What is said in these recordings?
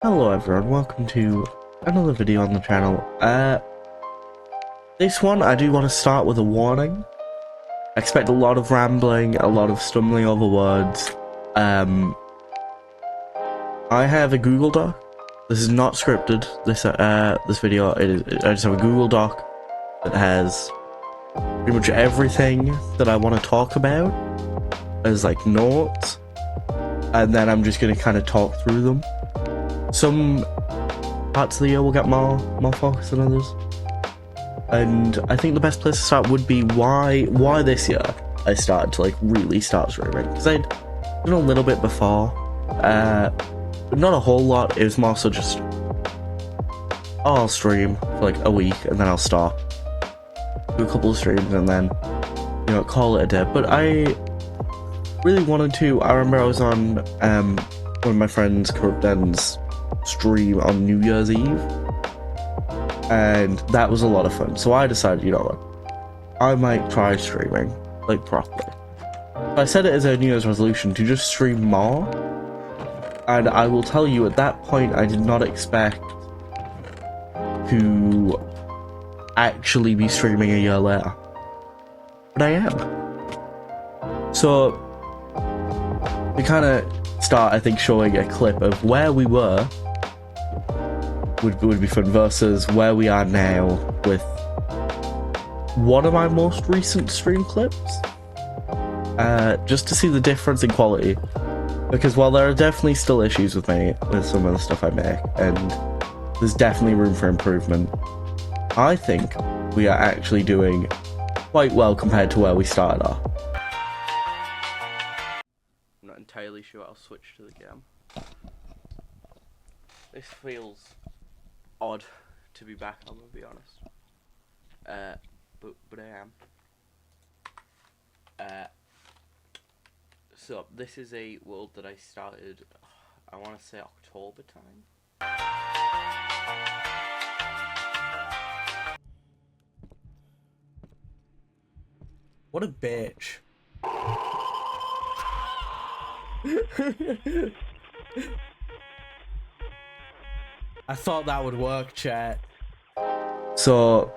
Hello everyone, welcome to another video on the channel. This one I do want to start with a warning. I expect a lot of rambling, a lot of stumbling over words. I have a Google Doc. This is not scripted. This video, I just have a Google Doc that has pretty much everything that I want to talk about as like notes, and then I'm just gonna kind of talk through them. Some parts of the year will get more focus than others, and I think the best place to start would be why this year I started to like really start streaming, because I'd done a little bit before, but not a whole lot. It was more so just, I'll stream for like a week and then I'll stop, do a couple of streams and then, you know, call it a day. But I really wanted to. I remember I was on one of my friends, Corrupt Den's stream on New Year's Eve, and that was a lot of fun. So I decided, you know what, I might try streaming like properly. I set it as a New Year's resolution to just stream more, and I will tell you, at that point I did not expect to actually be streaming a year later, but I am. So we kind of start, I think, showing a clip of where we were would be fun versus where we are now with one of my most recent stream clips, just to see the difference in quality, because while there are definitely still issues with some of the stuff I make, and there's definitely room for improvement, I think we are actually doing quite well compared to where we started off. I'm not entirely sure. I'll switch to the game. This feels odd to be back, I'm gonna be honest. But I am. So this is a world that I started, I want to say October time. What a bitch. I thought that would work, chat. So,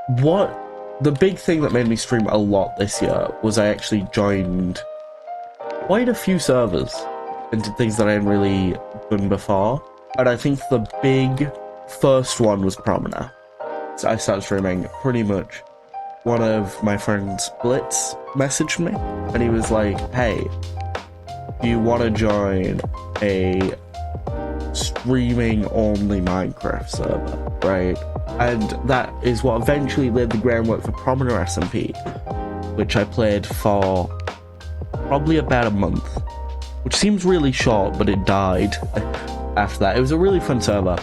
the big thing that made me stream a lot this year was I actually joined quite a few servers and did things that I hadn't really done before. And I think the big first one was Promenade. So I started streaming pretty much. One of my friends, Blitz, messaged me, and he was like, hey, do you want to join a streaming only Minecraft server, right? And that is what eventually laid the groundwork for Promenade SMP, which I played for probably about a month, which seems really short, but it died after that. It was a really fun server,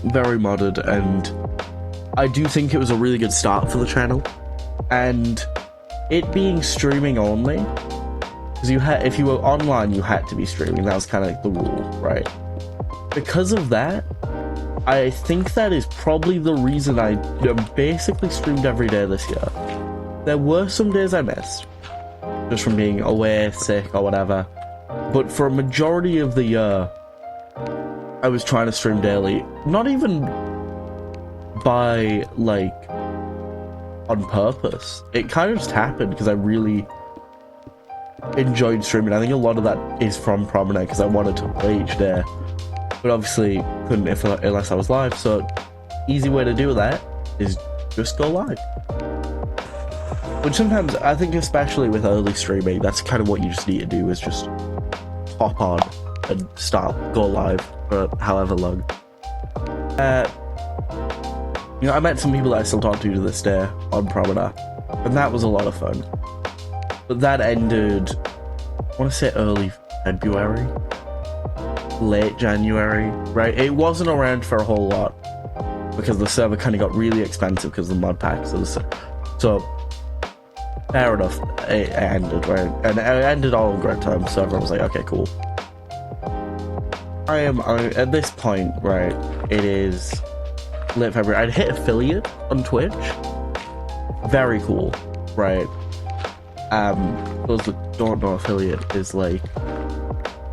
very modded, and I do think it was a really good start for the channel. And it being streaming only, because if you were online you had to be streaming, that was kind of like the rule, right? Because of that, I think that is probably the reason I basically streamed every day this year. There were some days I missed, just from being away, sick, or whatever, but for a majority of the year, I was trying to stream daily. Not even by, like, on purpose. It kind of just happened because I really enjoyed streaming. I think a lot of that is from Promenade, because I wanted to play each day, but obviously couldn't unless I was live. So easy way to do that is just go live, which sometimes I think, especially with early streaming, that's kind of what you just need to do, is just hop on and go live for however long. You know, I met some people that I still talk to this day on Promenade, and that was a lot of fun. But that ended, I want to say early February, late January, right? It wasn't around for a whole lot, because the server kind of got really expensive because of the mod packs. So fair enough, it ended, right? And it ended all in great time, so everyone was like, okay, cool. I at this point, right, it is late February. I'd hit affiliate on Twitch. Very cool, right? Those that don't know, affiliate is like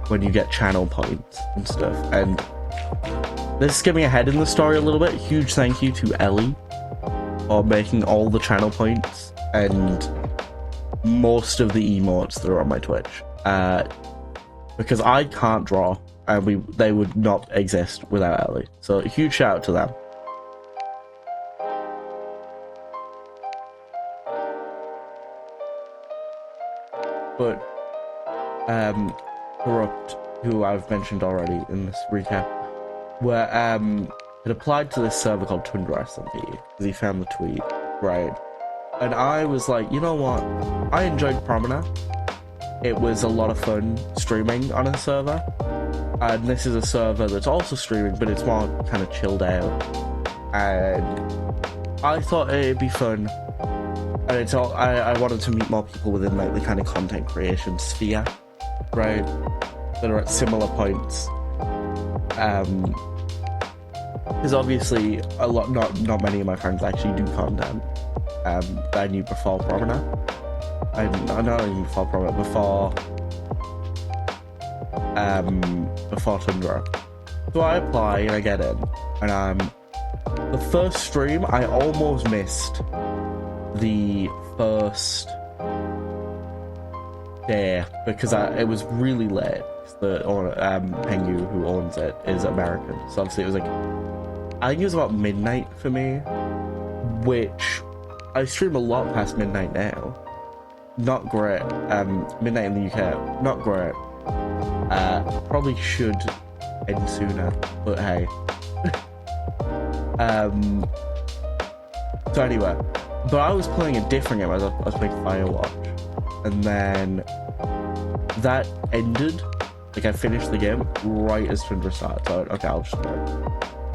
when you get channel points and stuff. And this is skipping ahead in the story a little bit. Huge thank you to Ellie for making all the channel points and most of the emotes that are on my Twitch. Because I can't draw, and they would not exist without Ellie. So a huge shout out to them. But Corrupt, who I've mentioned already in this recap, had applied to this server called Tundra SMP because he found the tweet, right? And I was like, you know what? I enjoyed Promina. It was a lot of fun streaming on a server, and this is a server that's also streaming, but it's more kind of chilled out. And I thought it'd be fun. And it's all, I wanted to meet more people within like the kind of content creation sphere, right? That are at similar points. Because obviously not many of my friends actually do content that I knew before Promina. Not even before Promina, before Tundra. So I apply and I get in, and the first stream I almost missed the first day because it was really late. The Pengu, who owns it, is American, so obviously it was like, I think it was about midnight for me, which I stream a lot past midnight now. Not great. Midnight in the UK, not great. Probably should end sooner, but hey. So anyway, but I was playing a different game. I was playing Firewatch, and then that ended. Like, I finished the game right as Tundra started, so okay, I'll just play.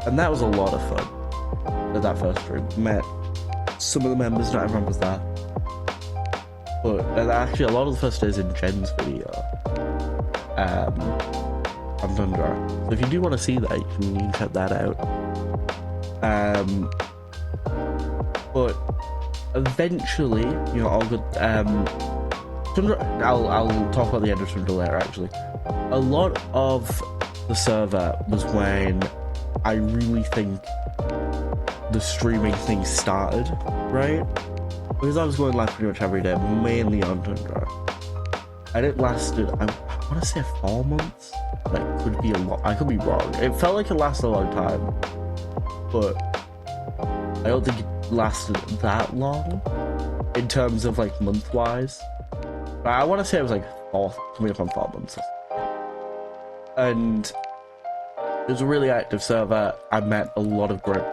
And that was a lot of fun at that first stream. Met some of the members, not everyone was there. But actually, a lot of the first days in Jen's video on Tundra. So if you do want to see that, you can check that out. But eventually, you know, all good. Tundra. I'll talk about the end of Tundra later. Actually, a lot of the server was when I really think the streaming thing started, right? Because I was going live pretty much every day, mainly on Tundra, and it lasted, I want to say 4 months. That could be a lot. I could be wrong. It felt like it lasted a long time, but I don't think it lasted that long in terms of like month-wise. But I want to say it was like coming up on 4 months. And it was a really active server. I met a lot of great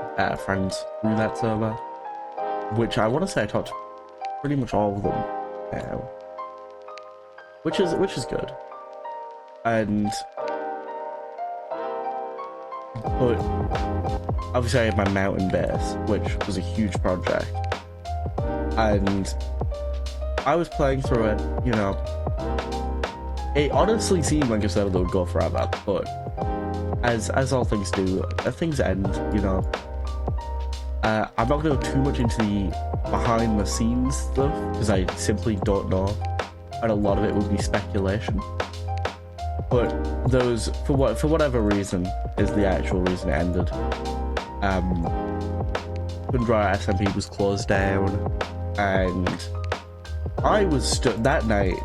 friends through that server, which I want to say I talked to pretty much all of them now, which is good. And but obviously I had my mountain base, which was a huge project, and I was playing through it. You know, it honestly seemed like a server that would go forever, but as all things do, things end, you know. I'm not going to go too much into the behind the scenes stuff because I simply don't know, and a lot of it would be speculation. But those, for whatever reason, is the actual reason it ended. Tundra SMP was closed down, and I was that night.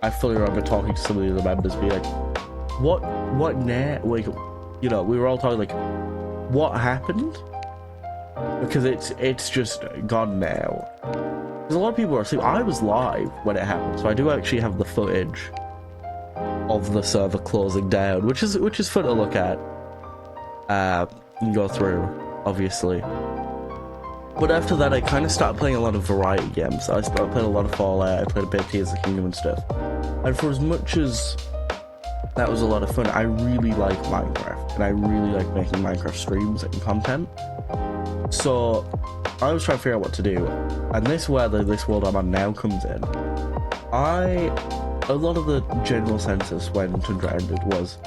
I fully remember talking to some of the other members, be like, "What now?" Like, you know, we were all talking like, "What happened?" Because it's just gone now. Because a lot of people are asleep. I was live when it happened, so I do actually have the footage of the server closing down, which is fun to look at and go through, obviously. But after that, I kind of started playing a lot of variety games. I started playing a lot of Fallout. I played a bit of Tears of the Kingdom and stuff. And for as much as that was a lot of fun, I really like Minecraft, and I really like making Minecraft streams and content. So I was trying to figure out what to do, and this world I'm on now comes in. A lot of the general census when Tundra ended was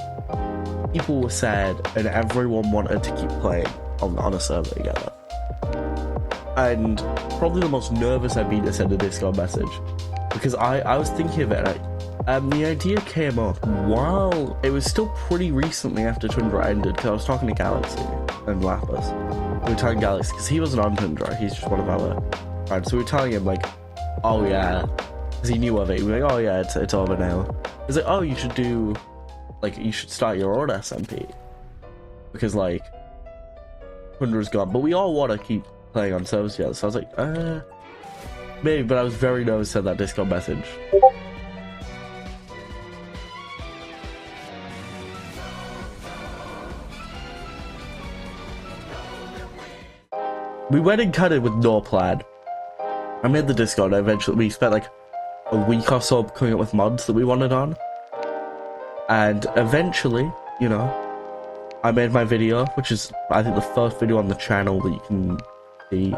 people were sad and everyone wanted to keep playing on a server together. And probably the most nervous I've been to send a Discord message, because I was thinking of it, The idea came up while it was still pretty recently after Tundra ended, because I was talking to Galaxy and Lapis. We were telling Galaxy, because he wasn't on Tundra, he's just one of our friends. So we were telling him, like, oh yeah, because he knew of it. We were like, oh yeah, it's over now. He's like, oh, you should do, like, you should start your own SMP. Because, like, Tundra's gone. But we all want to keep playing on servers together. So I was like, maybe, but I was very nervous to send that Discord message. We went and cut it with no plan. I made the Discord, and eventually we spent like a week or so coming up with mods that we wanted on. And eventually, you know, I made my video, which is, I think, the first video on the channel that you can see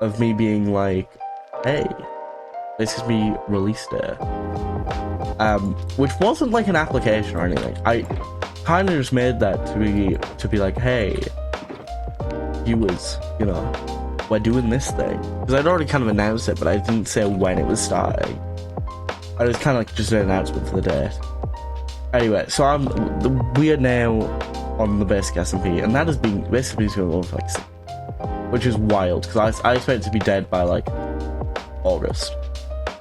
of me being like, hey, this is me release day. Which wasn't like an application or anything. I kind of just made that to be like, hey, viewers, you know, we're doing this thing. Because I'd already kind of announced it, but I didn't say when it was starting. I was kind of like just an announcement for the date. Anyway, so we are now on the basic SMP, and that has been basically going on for like 6, which is wild, because I expect it to be dead by like August.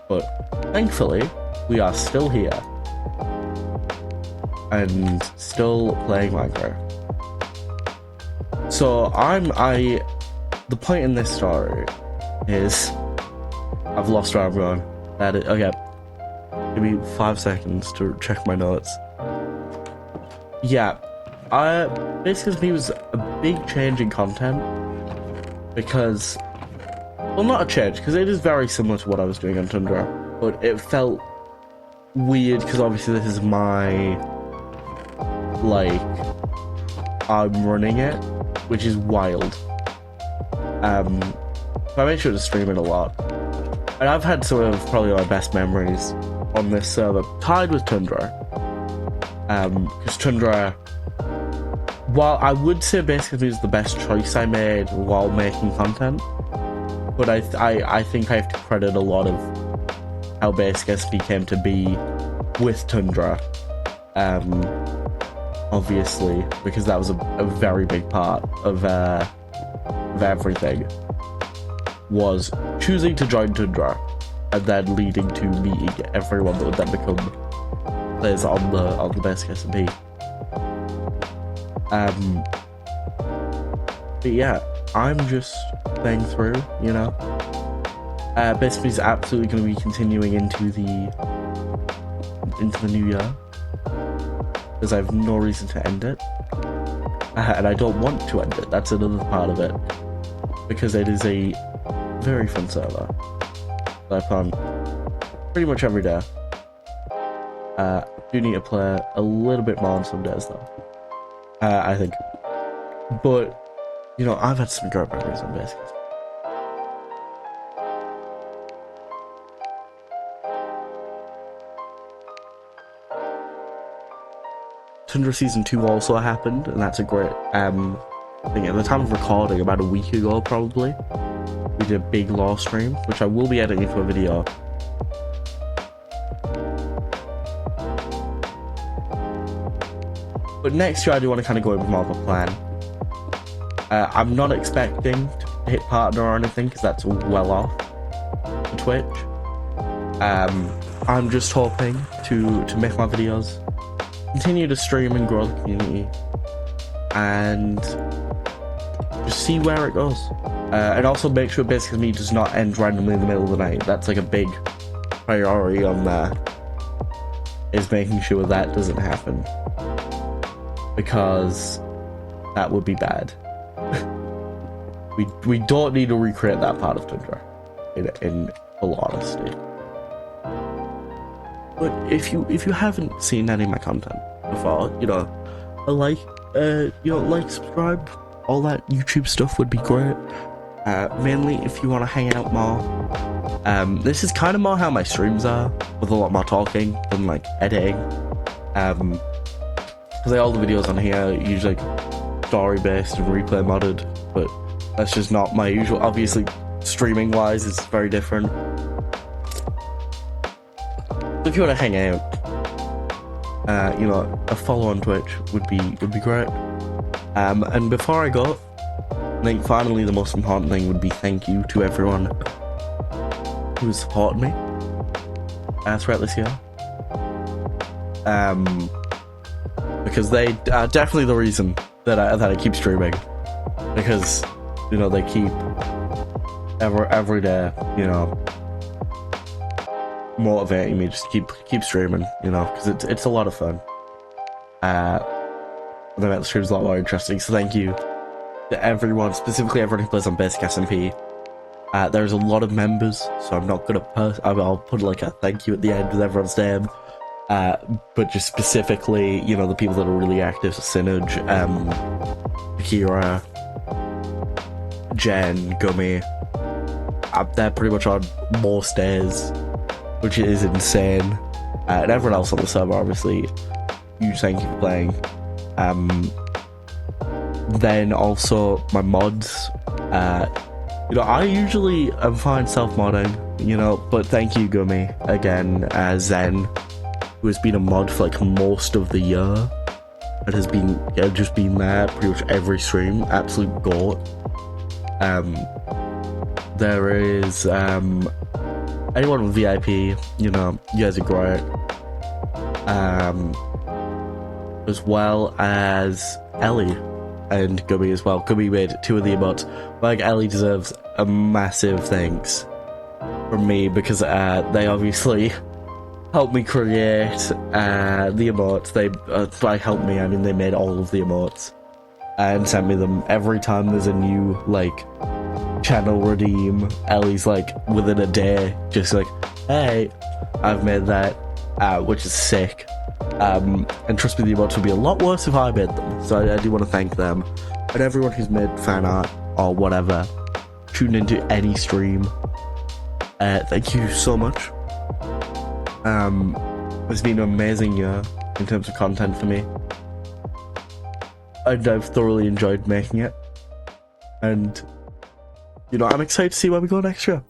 But thankfully, we are still here and still playing Minecraft. So the point in this story is I've lost where I'm going. That is, okay. Give me 5 seconds to check my notes. Yeah, basically it was a big change in content because, well, not a change, because it is very similar to what I was doing on Tundra, but it felt weird because obviously this is my, like, I'm running it, which is wild. So I made sure to stream it a lot, and I've had sort of probably my best memories on this server, tied with Tundra. Because Tundra, while I would say basically is the best choice I made while making content, but I think I have to credit a lot of how basic SP came to be with Tundra. Obviously, because that was a very big part of everything, was choosing to join Tundra and then leading to meeting everyone that would then become players on the basic SMP. But yeah, I'm just playing through, you know. Basically, it's absolutely going to be continuing into the new year, because I have no reason to end it, and I don't want to end it. That's another part of it, because it is a very fun server that I play on pretty much every day. Do need to play a little bit more on some days though, I think. But, you know, I've had some great memories on basic. Tundra Season 2 also happened, and that's a great thing. At the time of recording, about a week ago probably, we did a big lore stream, which I will be editing into a video. But next year I do want to kind of go in with more of a plan. I'm not expecting to hit partner or anything, because that's well off for Twitch. I'm just hoping to make my videos, continue to stream and grow the community, and just see where it goes. And also make sure Basic Me does not end randomly in the middle of the night. That's like a big priority on there, is making sure that doesn't happen, because that would be bad. we don't need to recreate that part of Tundra, in full honesty. But if you haven't seen any of my content before, you know, like, subscribe, all that YouTube stuff would be great. Mainly if you want to hang out more. This is kind of more how my streams are, with a lot more talking than like editing. Because all the videos on here are usually like story based and replay modded, but that's just not my usual. Obviously, streaming wise, it's very different. if you want to hang out, you know, a follow on Twitch would be great. And before I go, I think finally the most important thing would be thank you to everyone who's supported me throughout this year. Because they are definitely the reason that I keep streaming. Because, you know, they keep every day, you know, motivating me just to keep streaming, you know, because it's a lot of fun. And they make the streams a lot more interesting. So thank you to everyone, specifically everyone who plays on basic SMP. There's a lot of members, so I'm not gonna I'll put like a thank you at the end with everyone's name. But just specifically, you know, the people that are really active: Synerge, Kira, Jen, Gummy. They're pretty much on most days, which is insane. And everyone else on the server, obviously, huge thank you for playing. Then also my mods. You know, I usually am fine self-modding, you know, but thank you, Gummy, again, Zen, who has been a mod for like most of the year, and has been just been there pretty much every stream, absolute goat. There is anyone with VIP, you know, you guys are great. As well as Ellie and Gummy as well. Gummy made 2 of the emotes. Like, Ellie deserves a massive thanks from me because they obviously helped me create the emotes. By help me, I mean they made all of the emotes and sent me them every time there's a new like channel redeem. Ellie's like within a day just like, hey, I've made that, which is sick. And trust me, the emotes would be a lot worse if I made them, so I do want to thank them and everyone who's made fan art or whatever, tuned into any stream. Thank you so much. It's been an amazing year in terms of content for me, and I've thoroughly enjoyed making it, and you know, I'm excited to see where we go next year.